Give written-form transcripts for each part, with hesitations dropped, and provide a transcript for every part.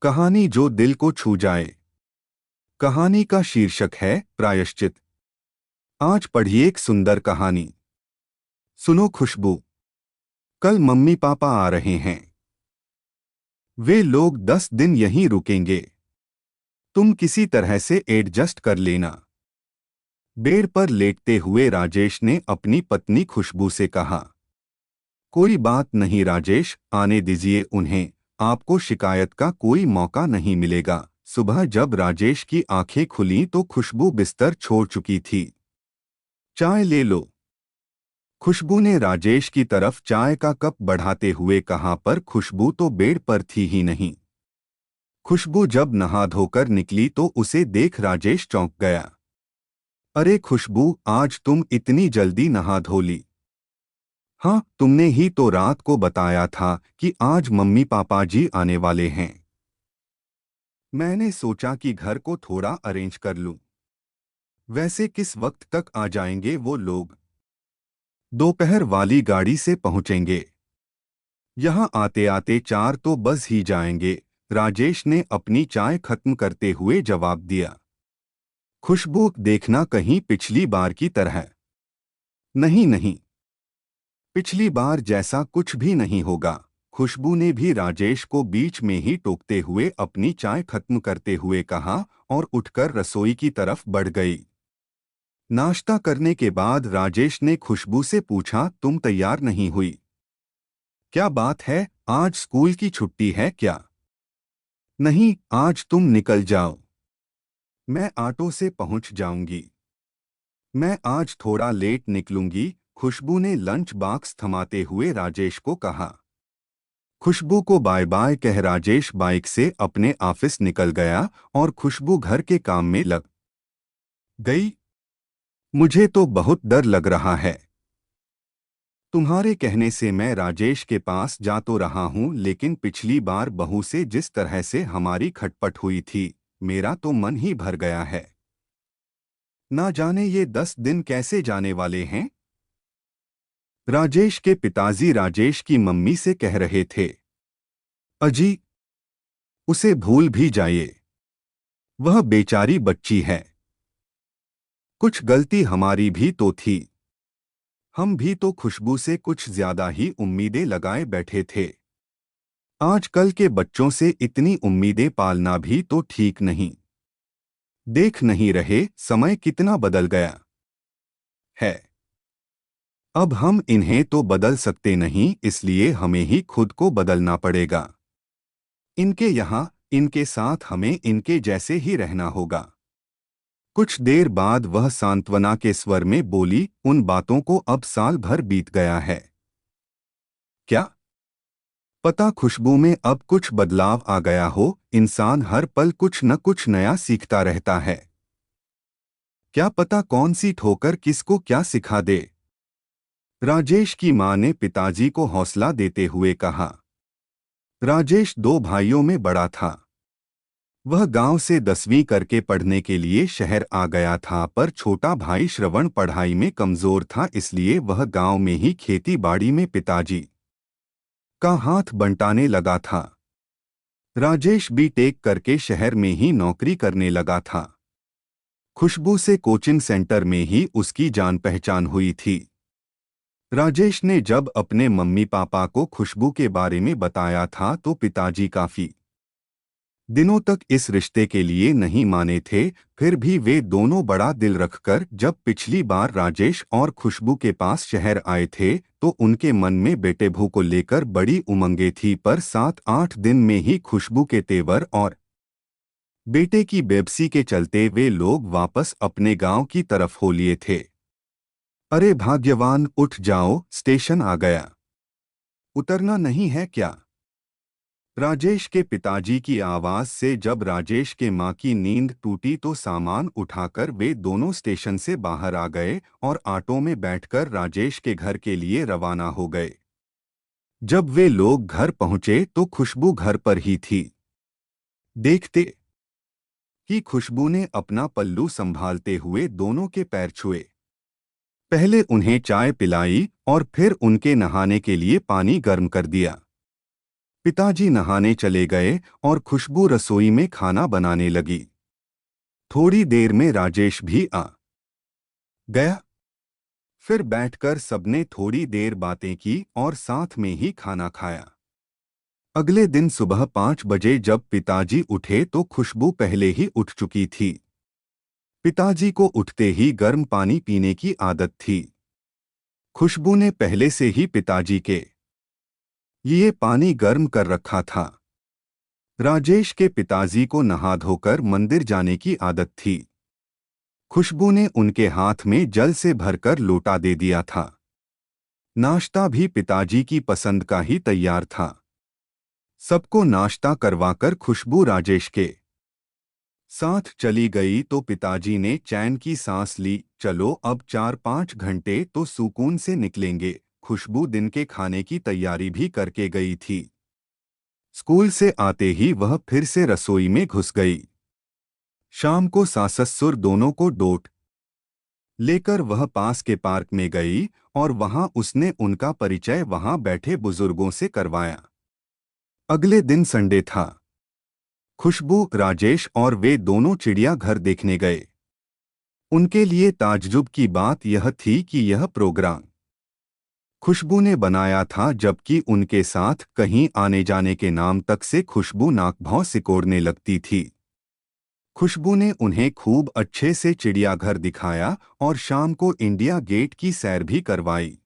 कहानी जो दिल को छू जाए। कहानी का शीर्षक है प्रायश्चित। आज पढ़िए एक सुंदर कहानी। सुनो खुशबू, कल मम्मी पापा आ रहे हैं। वे लोग 10 दिन यहीं रुकेंगे। तुम किसी तरह से एडजस्ट कर लेना। बेड पर लेटते हुए राजेश ने अपनी पत्नी खुशबू से कहा। कोई बात नहीं राजेश, आने दीजिए उन्हें। आपको शिकायत का कोई मौका नहीं मिलेगा। सुबह जब राजेश की आंखें खुलीं तो खुशबू बिस्तर छोड़ चुकी थी। चाय ले लो। खुशबू ने राजेश की तरफ चाय का कप बढ़ाते हुए कहा, पर खुशबू तो बेड पर थी ही नहीं। खुशबू जब नहा धोकर निकली तो उसे देख राजेश चौंक गया। अरे खुशबू, आज तुम इतनी जल्दी नहा धो ली? हाँ, तुमने ही तो रात को बताया था कि आज मम्मी पापा जी आने वाले हैं। मैंने सोचा कि घर को थोड़ा अरेंज कर लूं। वैसे किस वक्त तक आ जाएंगे वो लोग? दोपहर वाली गाड़ी से पहुंचेंगे। यहाँ आते आते 4 तो बज ही जाएंगे। राजेश ने अपनी चाय खत्म करते हुए जवाब दिया। खुशबू, देखना कहीं पिछली बार की तरह। नहीं नहीं, पिछली बार जैसा कुछ भी नहीं होगा। खुशबू ने भी राजेश को बीच में ही टोकते हुए अपनी चाय खत्म करते हुए कहा और उठकर रसोई की तरफ बढ़ गई। नाश्ता करने के बाद राजेश ने खुशबू से पूछा, तुम तैयार नहीं हुई? क्या बात है, आज स्कूल की छुट्टी है क्या? नहीं, आज तुम निकल जाओ। मैं ऑटो से पहुंच जाऊंगी। मैं आज थोड़ा लेट निकलूंगी। खुशबू ने लंच बॉक्स थमाते हुए राजेश को कहा। खुशबू को बाय बाय कह राजेश बाइक से अपने ऑफिस निकल गया और खुशबू घर के काम में लग गई। मुझे तो बहुत डर लग रहा है। तुम्हारे कहने से मैं राजेश के पास जा तो रहा हूं, लेकिन पिछली बार बहू से जिस तरह से हमारी खटपट हुई थी, मेरा तो मन ही भर गया है। ना जाने ये 10 दिन कैसे जाने वाले हैं। राजेश के पिताजी राजेश की मम्मी से कह रहे थे। अजी, उसे भूल भी जाइए। वह बेचारी बच्ची है। कुछ गलती हमारी भी तो थी। हम भी तो खुशबू से कुछ ज्यादा ही उम्मीदें लगाए बैठे थे। आजकल के बच्चों से इतनी उम्मीदें पालना भी तो ठीक नहीं। देख नहीं रहे समय कितना बदल गया है। अब हम इन्हें तो बदल सकते नहीं, इसलिए हमें ही खुद को बदलना पड़ेगा। इनके यहाँ, इनके साथ हमें इनके जैसे ही रहना होगा। कुछ देर बाद वह सांत्वना के स्वर में बोली, उन बातों को अब साल भर बीत गया है। क्या पता खुशबू में अब कुछ बदलाव आ गया हो। इंसान हर पल कुछ न कुछ नया सीखता रहता है। क्या पता कौन सी ठोकर किसको क्या सिखा दे। राजेश की मां ने पिताजी को हौसला देते हुए कहा। राजेश 2 भाइयों में बड़ा था। वह गांव से 10वीं करके पढ़ने के लिए शहर आ गया था, पर छोटा भाई श्रवण पढ़ाई में कमजोर था, इसलिए वह गांव में ही खेती बाड़ी में पिताजी का हाथ बंटाने लगा था। राजेश बीटेक करके शहर में ही नौकरी करने लगा था। खुशबू से कोचिंग सेंटर में ही उसकी जान पहचान हुई थी। राजेश ने जब अपने मम्मी पापा को खुशबू के बारे में बताया था तो पिताजी काफी दिनों तक इस रिश्ते के लिए नहीं माने थे। फिर भी वे दोनों बड़ा दिल रखकर जब पिछली बार राजेश और खुशबू के पास शहर आए थे तो उनके मन में बेटे भू को लेकर बड़ी उमंगे थी, पर 7-8 दिन में ही खुशबू के तेवर और बेटे की बेबसी के चलते वे लोग वापस अपने गांव की तरफ हो लिए थे। अरे भाग्यवान, उठ जाओ, स्टेशन आ गया। उतरना नहीं है क्या? राजेश के पिताजी की आवाज से जब राजेश के मां की नींद टूटी तो सामान उठाकर वे दोनों स्टेशन से बाहर आ गए और ऑटो में बैठकर राजेश के घर के लिए रवाना हो गए। जब वे लोग घर पहुंचे तो खुशबू घर पर ही थी। देखते कि खुशबू ने अपना पल्लू संभालते हुए दोनों के पैर छुए। पहले उन्हें चाय पिलाई और फिर उनके नहाने के लिए पानी गर्म कर दिया। पिताजी नहाने चले गए और खुशबू रसोई में खाना बनाने लगी। थोड़ी देर में राजेश भी आ गया। फिर बैठकर सबने थोड़ी देर बातें की और साथ में ही खाना खाया। अगले दिन सुबह 5 बजे जब पिताजी उठे तो खुशबू पहले ही उठ चुकी थी। पिताजी को उठते ही गर्म पानी पीने की आदत थी। खुशबू ने पहले से ही पिताजी के लिए पानी गर्म कर रखा था। राजेश के पिताजी को नहा धोकर मंदिर जाने की आदत थी। खुशबू ने उनके हाथ में जल से भरकर लोटा दे दिया था। नाश्ता भी पिताजी की पसंद का ही तैयार था। सबको नाश्ता करवाकर खुशबू राजेश के साथ चली गई तो पिताजी ने चैन की सांस ली। चलो अब 4-5 घंटे तो सुकून से निकलेंगे। खुशबू दिन के खाने की तैयारी भी करके गई थी। स्कूल से आते ही वह फिर से रसोई में घुस गई। शाम को सास-ससुर दोनों को डोट लेकर वह पास के पार्क में गई और वहां उसने उनका परिचय वहां बैठे बुजुर्गों से करवाया। अगले दिन संडे था। खुशबू, राजेश और वे दोनों चिड़ियाघर देखने गए। उनके लिए ताज्जुब की बात यह थी कि यह प्रोग्राम खुशबू ने बनाया था, जबकि उनके साथ कहीं आने जाने के नाम तक से खुशबू नाक भौं सिकोड़ने लगती थी। खुशबू ने उन्हें खूब अच्छे से चिड़ियाघर दिखाया और शाम को इंडिया गेट की सैर भी करवाई।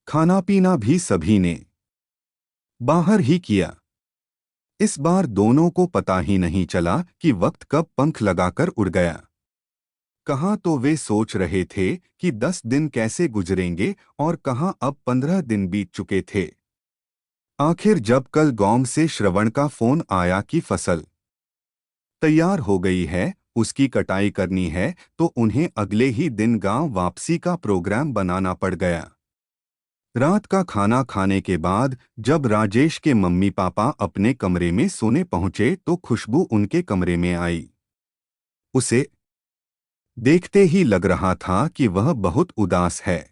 खाना पीना भी सभी ने बाहर ही किया। इस बार दोनों को पता ही नहीं चला कि वक्त कब पंख लगाकर उड़ गया। कहाँ तो वे सोच रहे थे कि 10 दिन कैसे गुजरेंगे और कहाँ अब 15 दिन बीत चुके थे। आखिर जब कल गांव से श्रवण का फोन आया कि फसल तैयार हो गई है, उसकी कटाई करनी है, तो उन्हें अगले ही दिन गांव वापसी का प्रोग्राम बनाना पड़ गया। रात का खाना खाने के बाद जब राजेश के मम्मी पापा अपने कमरे में सोने पहुंचे तो खुशबू उनके कमरे में आई। उसे देखते ही लग रहा था कि वह बहुत उदास है।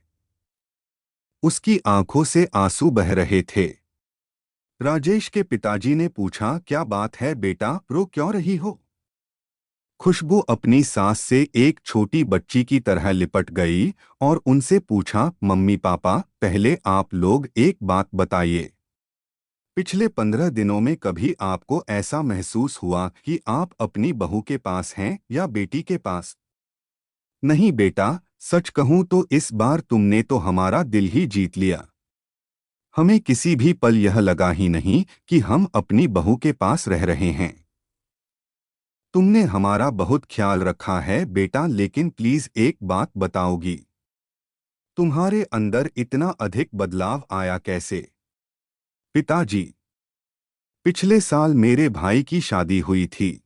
उसकी आंखों से आंसू बह रहे थे। राजेश के पिताजी ने पूछा, क्या बात है बेटा, रो क्यों रही हो? खुशबू अपनी सास से एक छोटी बच्ची की तरह लिपट गई और उनसे पूछा, मम्मी पापा, पहले आप लोग एक बात बताइए। पिछले 15 दिनों में कभी आपको ऐसा महसूस हुआ कि आप अपनी बहू के पास हैं या बेटी के पास? नहीं बेटा, सच कहूं तो इस बार तुमने तो हमारा दिल ही जीत लिया। हमें किसी भी पल यह लगा ही नहीं कि हम अपनी बहू के पास रह रहे हैं। तुमने हमारा बहुत ख्याल रखा है बेटा, लेकिन प्लीज एक बात बताओगी? तुम्हारे अंदर इतना अधिक बदलाव आया कैसे? पिताजी, पिछले साल मेरे भाई की शादी हुई थी।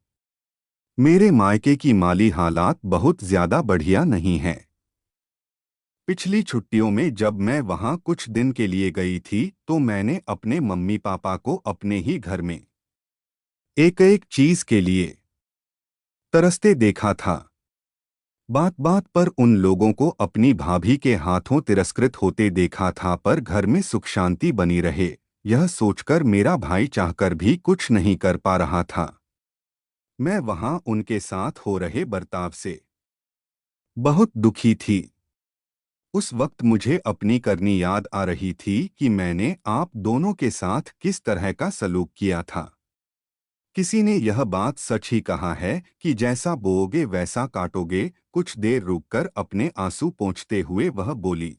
मेरे मायके की माली हालात बहुत ज्यादा बढ़िया नहीं है। पिछली छुट्टियों में जब मैं वहां कुछ दिन के लिए गई थी तो मैंने अपने मम्मी पापा को अपने ही घर में एक एक चीज के लिए तरसते देखा था। बात बात पर उन लोगों को अपनी भाभी के हाथों तिरस्कृत होते देखा था, पर घर में सुख शांति बनी रहे, यह सोचकर मेरा भाई चाहकर भी कुछ नहीं कर पा रहा था। मैं वहां उनके साथ हो रहे बर्ताव से बहुत दुखी थी। उस वक्त मुझे अपनी करनी याद आ रही थी कि मैंने आप दोनों के साथ किस तरह का सलूक किया था। किसी ने यह बात सच ही कहा है कि जैसा बोओगे वैसा काटोगे। कुछ देर रुककर अपने आंसू पोंछते हुए वह बोली,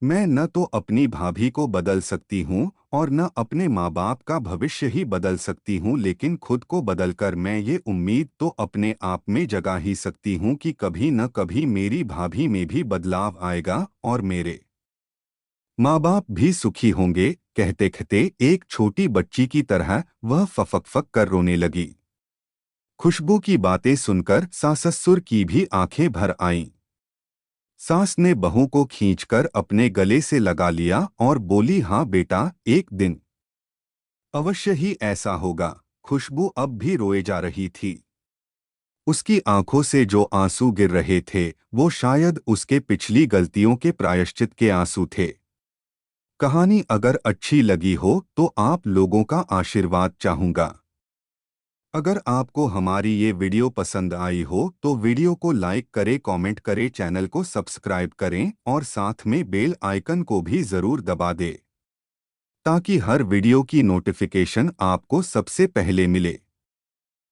मैं न तो अपनी भाभी को बदल सकती हूँ और न अपने माँ बाप का भविष्य ही बदल सकती हूँ, लेकिन खुद को बदलकर मैं ये उम्मीद तो अपने आप में जगा ही सकती हूँ कि कभी न कभी मेरी भाभी में भी बदलाव आएगा और मेरे माँ बाप भी सुखी होंगे। कहते कहते एक छोटी बच्ची की तरह वह फफक कर रोने लगी। खुशबू की बातें सुनकर सास-ससुर की भी आंखें भर आईं। सास ने बहू को खींचकर अपने गले से लगा लिया और बोली, हाँ बेटा, एक दिन अवश्य ही ऐसा होगा। खुशबू अब भी रोए जा रही थी। उसकी आंखों से जो आंसू गिर रहे थे वो शायद उसके पिछली गलतियों के प्रायश्चित के आंसू थे। कहानी अगर अच्छी लगी हो तो आप लोगों का आशीर्वाद चाहूंगा। अगर आपको हमारी ये वीडियो पसंद आई हो तो वीडियो को लाइक करें, कमेंट करें, चैनल को सब्सक्राइब करें और साथ में बेल आइकन को भी ज़रूर दबा दें ताकि हर वीडियो की नोटिफिकेशन आपको सबसे पहले मिले।